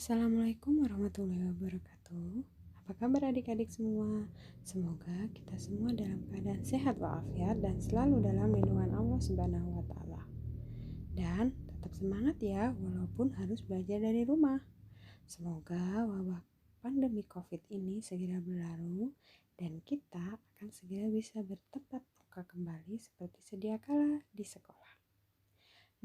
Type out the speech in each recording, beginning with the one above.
Assalamualaikum warahmatullahi wabarakatuh. Apa kabar adik-adik semua? Semoga kita semua dalam keadaan sehat walafiat dan selalu dalam lindungan Allah Subhanahu wa taala. Dan tetap semangat ya walaupun harus belajar dari rumah. Semoga wabah pandemi Covid ini segera berlalu dan kita akan segera bisa bertatap muka kembali seperti sedia kala di sekolah.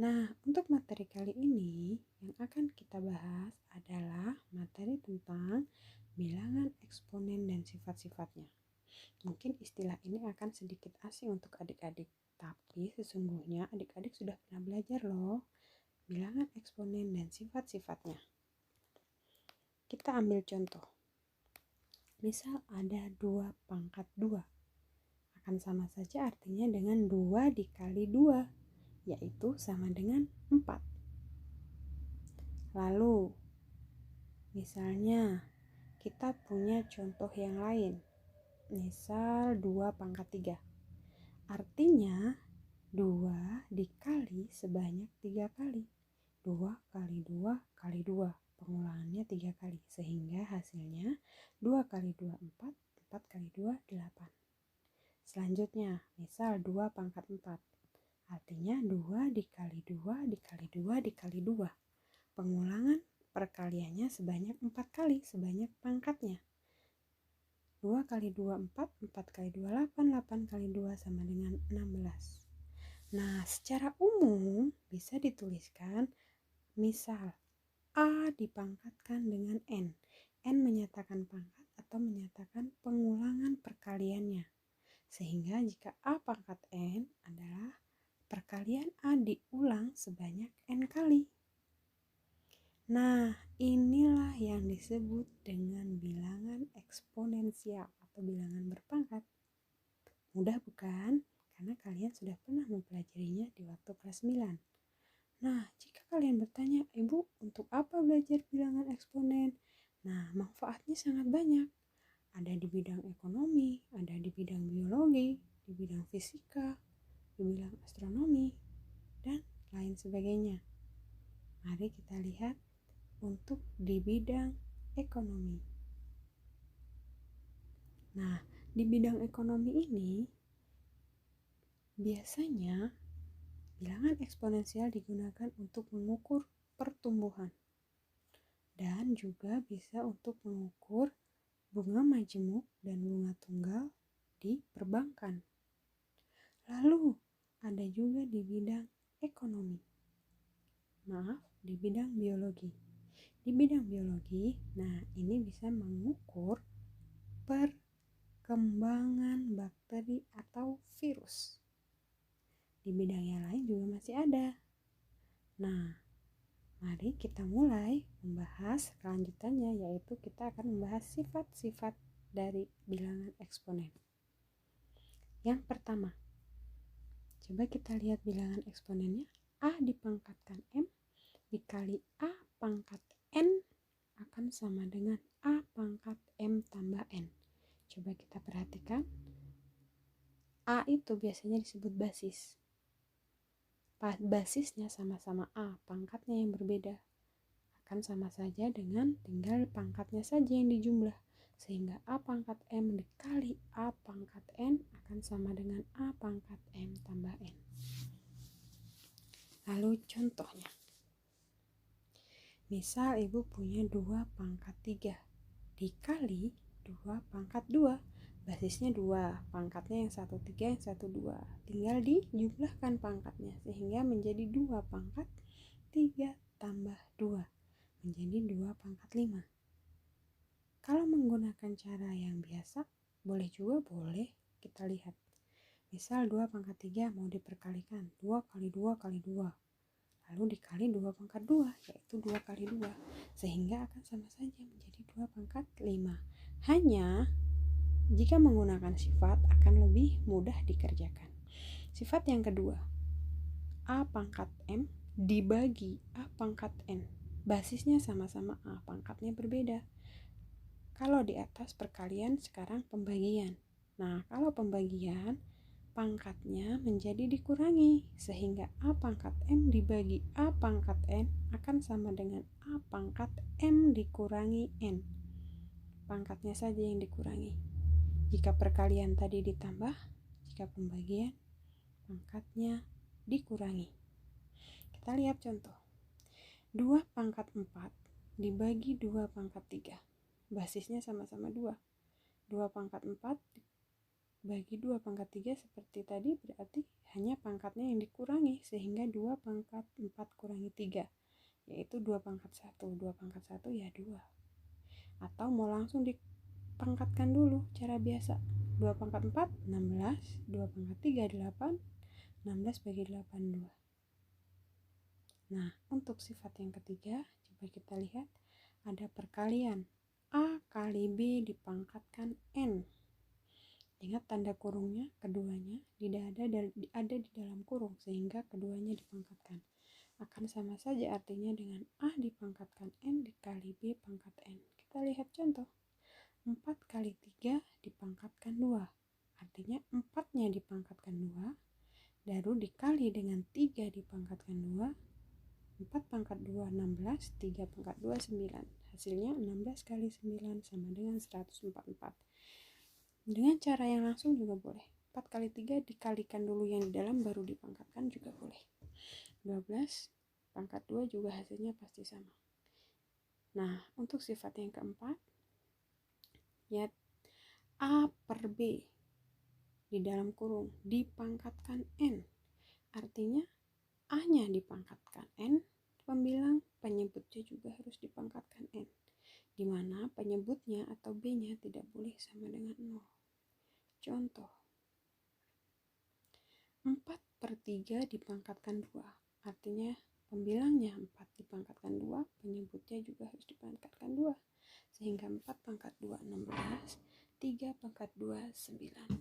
Nah, untuk materi kali ini yang akan kita bahas adalah materi tentang bilangan eksponen dan sifat-sifatnya. Mungkin istilah ini akan sedikit asing untuk adik-adik, tapi sesungguhnya adik-adik sudah pernah belajar loh bilangan eksponen dan sifat-sifatnya. Kita ambil contoh. Misal ada 2 pangkat 2. Akan sama saja artinya dengan 2 dikali 2. Yaitu sama dengan 4. Lalu, misalnya kita punya contoh yang lain. Misal 2 pangkat 3. Artinya 2 dikali sebanyak 3 kali. 2 kali 2 kali 2. Pengulangannya 3 kali. Sehingga hasilnya 2 kali 2 4. 4 kali 2 8. Selanjutnya, misal 2 pangkat 4. Artinya 2 dikali 2 dikali 2 dikali 2. Pengulangan perkaliannya sebanyak 4 kali, sebanyak pangkatnya. 2 kali 2 4, 4 kali 2 8, 8 kali 2 sama dengan 16. Nah, secara umum bisa dituliskan misal A dipangkatkan dengan N. N menyatakan pangkat atau menyatakan pengulangan perkaliannya. Sehingga jika A pangkat N adalah perkalian A diulang sebanyak N kali. Nah, inilah yang disebut dengan bilangan eksponensial atau bilangan berpangkat. Mudah bukan? Karena kalian sudah pernah mempelajarinya di waktu kelas 9. Nah, jika kalian bertanya, Ibu, untuk apa belajar bilangan eksponen? Nah, manfaatnya sangat banyak. Ada di bidang ekonomi, ada di bidang biologi, di bidang fisika, di bidang astronomi, dan lain sebagainya. Mari kita lihat untuk di bidang ekonomi. Nah, di bidang ekonomi ini biasanya bilangan eksponensial digunakan untuk mengukur pertumbuhan dan juga bisa untuk mengukur bunga majemuk dan bunga tunggal di perbankan. Lalu ada juga di bidang ekonomi. Di bidang biologi. Di bidang biologi, nah ini bisa mengukur perkembangan bakteri atau virus. Di bidang yang lain juga masih ada. Nah, mari kita mulai membahas kelanjutannya, yaitu kita akan membahas sifat-sifat dari bilangan eksponen. Yang pertama, coba kita lihat bilangan eksponennya. A dipangkatkan M dikali A pangkat N akan sama dengan A pangkat M tambah N. Coba kita perhatikan. A itu biasanya disebut basis. Basisnya sama-sama A, pangkatnya yang berbeda. Akan sama saja dengan tinggal pangkatnya saja yang dijumlah. Sehingga A pangkat M dikali A pangkat N akan sama dengan A pangkat M tambah N. Lalu contohnya. Misal ibu punya 2 pangkat 3 dikali 2 pangkat 2. Basisnya 2, pangkatnya yang 1 3, yang 1 2. Tinggal dijumlahkan pangkatnya sehingga menjadi 2 pangkat 3 tambah 2. Menjadi 2 pangkat 5. Kalau menggunakan cara yang biasa, boleh juga boleh kita lihat. Misal 2 pangkat 3 mau diperkalikan, 2 kali 2 kali 2. Lalu dikali 2 pangkat 2, yaitu 2 kali 2. Sehingga akan sama saja menjadi 2 pangkat 5. Hanya jika menggunakan sifat akan lebih mudah dikerjakan. Sifat yang kedua, A pangkat M dibagi A pangkat N. Basisnya sama-sama A, pangkatnya berbeda. Kalau di atas perkalian, sekarang pembagian. Nah, kalau pembagian, pangkatnya menjadi dikurangi, sehingga A pangkat M dibagi A pangkat N akan sama dengan A pangkat M dikurangi N. Pangkatnya saja yang dikurangi. Jika perkalian tadi ditambah, jika pembagian, pangkatnya dikurangi. Kita lihat contoh. 2 pangkat 4 dibagi 2 pangkat 3. Basisnya sama-sama 2. 2 pangkat 4 bagi 2 pangkat 3 seperti tadi berarti hanya pangkatnya yang dikurangi, sehingga 2 pangkat 4 kurangi 3 yaitu 2 pangkat 1. 2 pangkat 1 ya 2. Atau mau langsung dipangkatkan dulu cara biasa. 2 pangkat 4 16, 2 pangkat 3 8, 16 bagi 8 2. Nah, untuk sifat yang ketiga coba kita lihat, ada perkalian A kali B dipangkatkan N. Ingat tanda kurungnya, keduanya ada di dalam kurung, sehingga keduanya dipangkatkan. Akan sama saja artinya dengan A dipangkatkan N dikali B pangkat N. Kita lihat contoh. 4 kali 3 dipangkatkan 2. Artinya 4-nya dipangkatkan 2, lalu dikali dengan 3 dipangkatkan 2. 4 pangkat 2 16, 3 pangkat 2 9. Hasilnya 16 kali 9 sama dengan 144. Dengan cara yang langsung juga boleh. 4 kali 3 dikalikan dulu yang di dalam baru dipangkatkan juga boleh. 12 pangkat 2 juga hasilnya pasti sama. Nah, untuk sifat yang keempat, ya A per B di dalam kurung dipangkatkan N. Artinya A-nya dipangkatkan N, pembilang penyebutnya juga harus dipangkatkan N. Di mana penyebutnya atau B-nya tidak boleh sama dengan 0. Contoh, 4 per 3 dipangkatkan 2. Artinya pembilangnya 4 dipangkatkan 2, penyebutnya juga harus dipangkatkan 2. Sehingga 4 pangkat 2 16, 3 pangkat 2 9.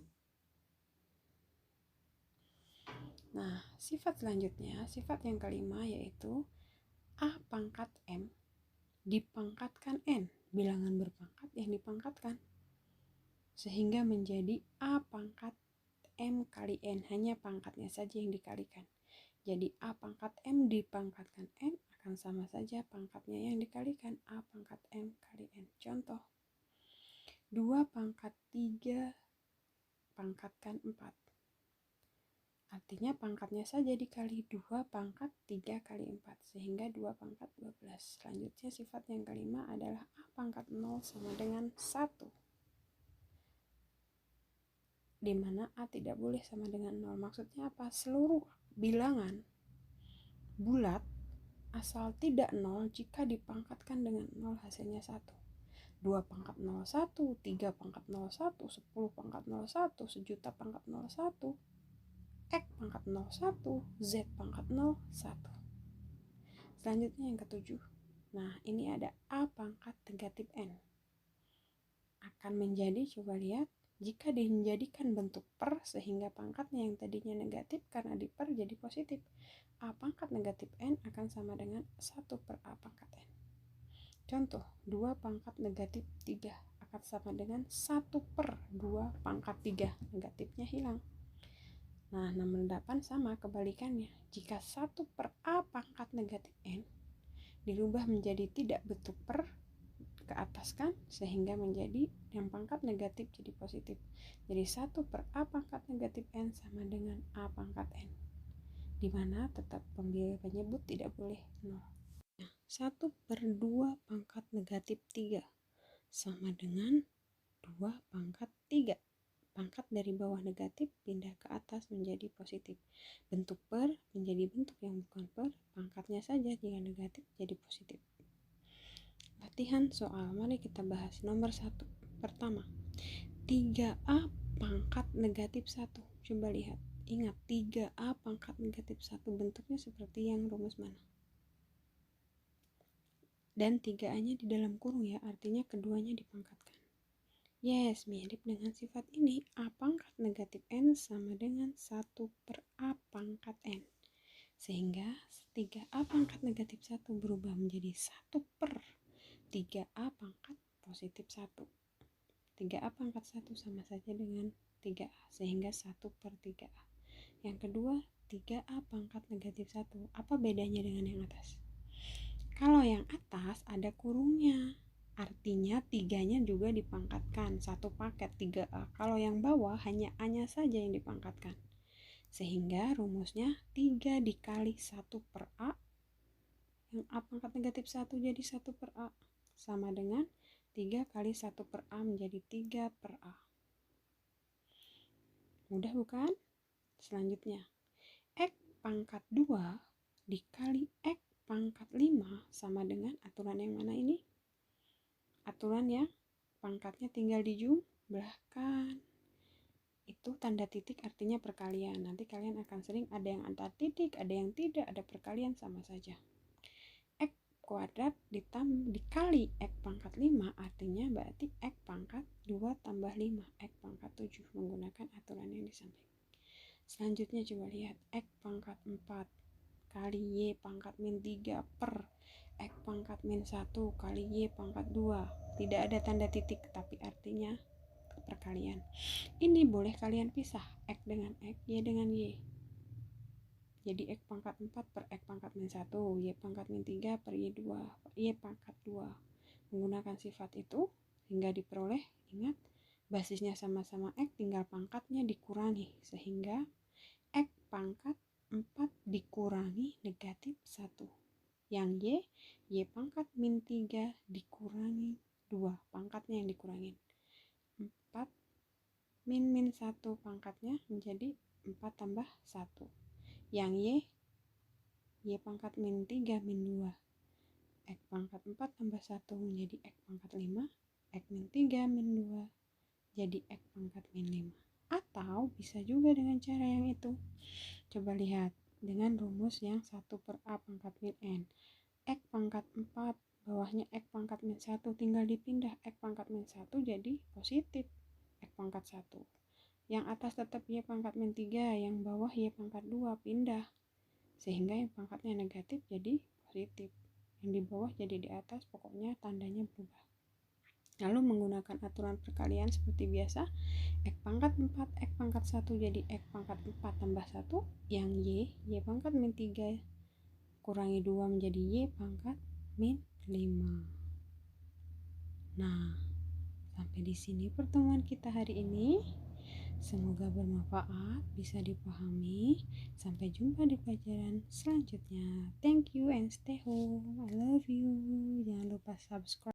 Nah, sifat selanjutnya, sifat yang kelima yaitu A pangkat M dipangkatkan N, bilangan berpangkat yang dipangkatkan, sehingga menjadi A pangkat M kali N, hanya pangkatnya saja yang dikalikan. Jadi A pangkat M dipangkatkan N akan sama saja pangkatnya yang dikalikan, A pangkat M kali N. Contoh, 2 pangkat 3 pangkatkan 4. Artinya pangkatnya saja dikali 2 pangkat 3 kali 4, sehingga 2 pangkat 12. Selanjutnya sifat yang kelima adalah A pangkat 0 sama dengan 1. Di mana A tidak boleh sama dengan 0. Maksudnya apa? Seluruh bilangan bulat asal tidak 0 jika dipangkatkan dengan 0 hasilnya 1. 2 pangkat 0 1, 3 pangkat 0 1, 10 pangkat 0 1, sejuta pangkat 0 1, X pangkat 0 1, Z pangkat 0 1. Selanjutnya yang ketujuh. Nah, ini ada A pangkat negatif N. Akan menjadi, coba lihat, jika dijadikan bentuk per sehingga pangkatnya yang tadinya negatif karena diper jadi positif. A pangkat negatif N akan sama dengan 1 per A pangkat N. Contoh, 2 pangkat negatif 3 akan sama dengan 1 per 2 pangkat 3. Negatifnya hilang. Nah, nomor 8 sama kebalikannya. Jika 1 per A pangkat negatif N dirubah menjadi tidak bentuk per, ke atas kan, sehingga menjadi yang pangkat negatif jadi positif. Jadi 1 per A pangkat negatif N sama dengan A pangkat N, dimana tetap penyebut tidak boleh 0. 1 per 2 pangkat negatif 3 sama dengan 2 pangkat 3. Pangkat dari bawah negatif pindah ke atas menjadi positif. Bentuk per menjadi bentuk yang bukan per, pangkatnya saja jika negatif jadi positif. Latihan soal, mari kita bahas. Nomor 1. Pertama, 3A pangkat negatif 1. Coba lihat. Ingat, 3A pangkat negatif 1 bentuknya seperti yang rumus mana? Dan 3A-nya di dalam kurung ya, artinya keduanya dipangkatkan. Yes, mirip dengan sifat ini. A pangkat negatif N sama dengan 1 per A pangkat N. Sehingga 3A pangkat negatif 1 berubah menjadi 1 per 3A pangkat positif 1. 3A pangkat 1 sama saja dengan 3A, sehingga 1/3A. Yang kedua, 3A pangkat negatif 1. Apa bedanya dengan yang atas? Kalau yang atas ada kurungnya, artinya 3-nya juga dipangkatkan, satu paket 3A. Kalau yang bawah hanya A-nya saja yang dipangkatkan. Sehingga rumusnya 3 dikali 1/A, yang A pangkat negatif 1 jadi 1/A, sama dengan 3 kali 1/A menjadi 3/A. Mudah bukan? Selanjutnya, X pangkat 2 dikali X pangkat 5 sama dengan aturan yang mana ini? Aturan yang pangkatnya tinggal dijumlahkan. Itu tanda titik artinya perkalian. Nanti kalian akan sering ada yang antar titik, ada yang tidak, ada perkalian, sama saja. X kuadrat dikali X pangkat 5 artinya berarti X pangkat 2 tambah 5, X pangkat 7, menggunakan aturan yang di samping. Selanjutnya coba lihat X pangkat 4 kali Y pangkat min 3 per X pangkat min 1 kali Y pangkat 2. Tidak ada tanda titik, tapi artinya perkalian. Ini boleh kalian pisah, X dengan X, Y dengan Y. Jadi X pangkat 4 per X pangkat min 1, Y pangkat min 3 per Y2, Y pangkat 2. Menggunakan sifat itu hingga diperoleh, ingat, basisnya sama-sama X, tinggal pangkatnya dikurangi, sehingga X pangkat 4 dikurangi negatif 1. Yang Y pangkat min 3 dikurangi 2, pangkatnya yang dikurangin. 4 min 1 pangkatnya menjadi 4 tambah 1. Yang Y pangkat min 3 min 2. X pangkat 4 tambah 1 menjadi X pangkat 5. X min 3 min 2 jadi X pangkat min 5. Atau bisa juga dengan cara yang itu. Coba lihat dengan rumus yang 1/A pangkat min N. X pangkat 4 bawahnya X pangkat min 1 tinggal dipindah, X pangkat min 1 jadi positif X pangkat 1. Yang atas tetap Y pangkat min 3, yang bawah Y pangkat 2 pindah, sehingga yang pangkatnya negatif jadi positif, yang di bawah jadi di atas, pokoknya tandanya berubah. Lalu menggunakan aturan perkalian seperti biasa, X pangkat 4, X pangkat 1 jadi X pangkat 4 tambah 1, yang Y pangkat min 3 kurangi 2 menjadi Y pangkat min 5. Nah, sampai di sini pertemuan kita hari ini. Semoga bermanfaat, bisa dipahami. Sampai jumpa di pelajaran selanjutnya. Thank you and stay home. I love you. Jangan lupa subscribe.